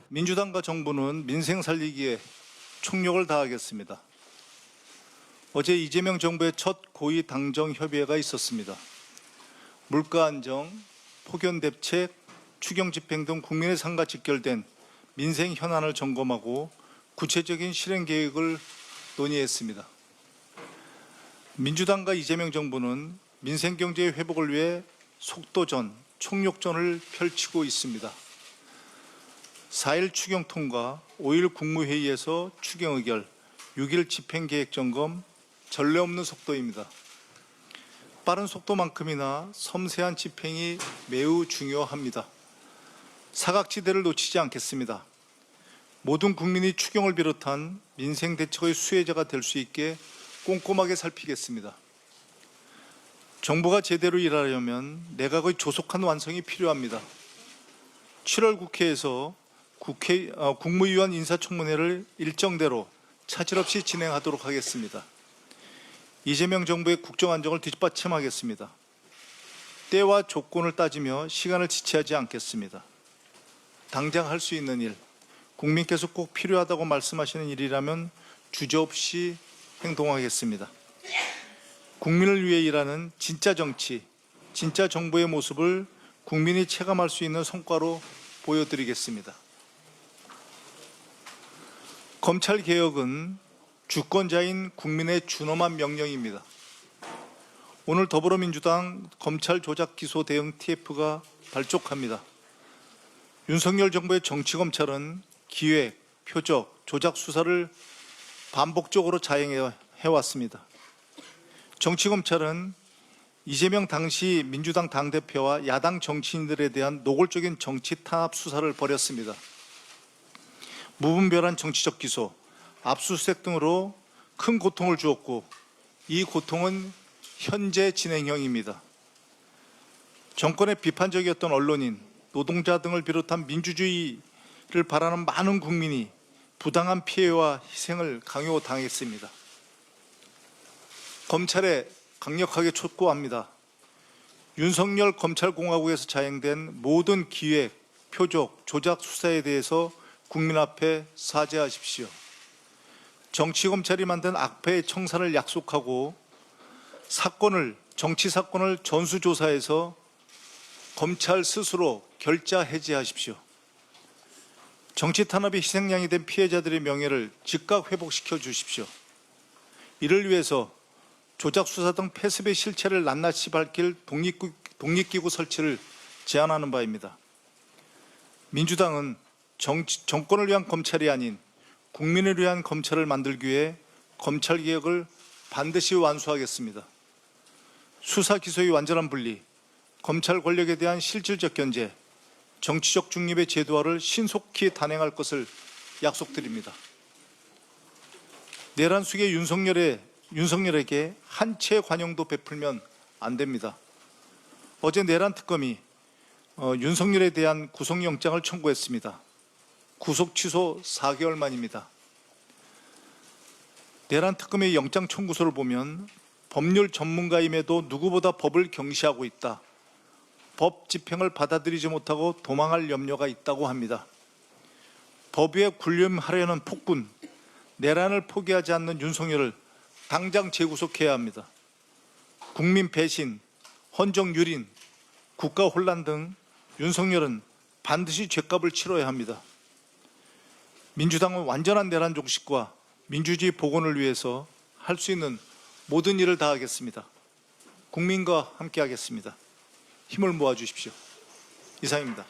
민주당과 정부는 민생 살리기에 총력을 다하겠습니다. 어제 이재명 정부의 첫 고위 당정 협의회가 있었습니다. 물가 안정, 폭염 대책, 추경 집행 등 국민의 삶과 직결된 민생 현안을 점검하고 구체적인 실행 계획을 논의했습니다. 민주당과 이재명 정부는 민생 경제의 회복을 위해 속도전, 총력전을 펼치고 있습니다. 4일 추경 통과, 5일 국무회의에서 추경 의결, 6일 집행계획 점검, 전례 없는 속도입니다. 빠른 속도만큼이나 섬세한 집행이 매우 중요합니다. 사각지대를 놓치지 않겠습니다. 모든 국민이 추경을 비롯한 민생 대책의 수혜자가 될 수 있게 꼼꼼하게 살피겠습니다. 정부가 제대로 일하려면 내각의 조속한 완성이 필요합니다. 7월 국회에서 국무위원 인사청문회를 일정대로 차질 없이 진행하도록 하겠습니다. 이재명 정부의 국정 안정을 뒷받침하겠습니다. 때와 조건을 따지며 시간을 지체하지 않겠습니다. 당장 할 수 있는 일, 국민께서 꼭 필요하다고 말씀하시는 일이라면 주저없이 행동하겠습니다. 국민을 위해 일하는 진짜 정치, 진짜 정부의 모습을 국민이 체감할 수 있는 성과로 보여드리겠습니다. 검찰개혁은 주권자인 국민의 준엄한 명령입니다. 오늘 더불어민주당 검찰 조작 기소 대응 TF가 발족합니다. 윤석열 정부의 정치검찰은 기획, 표적, 조작 수사를 반복적으로 자행해왔습니다. 정치검찰은 이재명 당시 민주당 당대표와 야당 정치인들에 대한 노골적인 정치 탄압 수사를 벌였습니다. 무분별한 정치적 기소, 압수수색 등으로 큰 고통을 주었고 이 고통은 현재 진행형입니다. 정권에 비판적이었던 언론인, 노동자 등을 비롯한 민주주의를 바라는 많은 국민이 부당한 피해와 희생을 강요당했습니다. 검찰에 강력하게 촉구합니다. 윤석열 검찰공화국에서 자행된 모든 기획, 표적, 조작 수사에 대해서 국민 앞에 사죄하십시오. 정치검찰이 만든 악패의 청산을 약속하고 정치 사건을 전수조사해서 검찰 스스로 결자 해제하십시오. 정치 탄압의 희생양이 된 피해자들의 명예를 즉각 회복시켜 주십시오. 이를 위해서 조작 수사 등 패습의 실체를 낱낱이 밝힐 독립기구 설치를 제안하는 바입니다. 민주당은 정권을 위한 검찰이 아닌 국민을 위한 검찰을 만들기 위해 검찰개혁을 반드시 완수하겠습니다. 수사 기소의 완전한 분리, 검찰 권력에 대한 실질적 견제, 정치적 중립의 제도화를 신속히 단행할 것을 약속드립니다. 내란 속의 윤석열에게 한 채 관용도 베풀면 안 됩니다. 어제 내란 특검이 윤석열에 대한 구속영장을 청구했습니다. 구속 취소 4개월 만입니다. 내란 특검의 영장 청구서를 보면 법률 전문가임에도 누구보다 법을 경시하고 있다. 법 집행을 받아들이지 못하고 도망할 염려가 있다고 합니다. 법 위에 군림하려는 폭군, 내란을 포기하지 않는 윤석열을 당장 재구속해야 합니다. 국민 배신, 헌정 유린, 국가 혼란 등 윤석열은 반드시 죗값을 치러야 합니다. 민주당은 완전한 내란 종식과 민주주의 복원을 위해서 할 수 있는 모든 일을 다하겠습니다. 국민과 함께 하겠습니다. 힘을 모아주십시오. 이상입니다.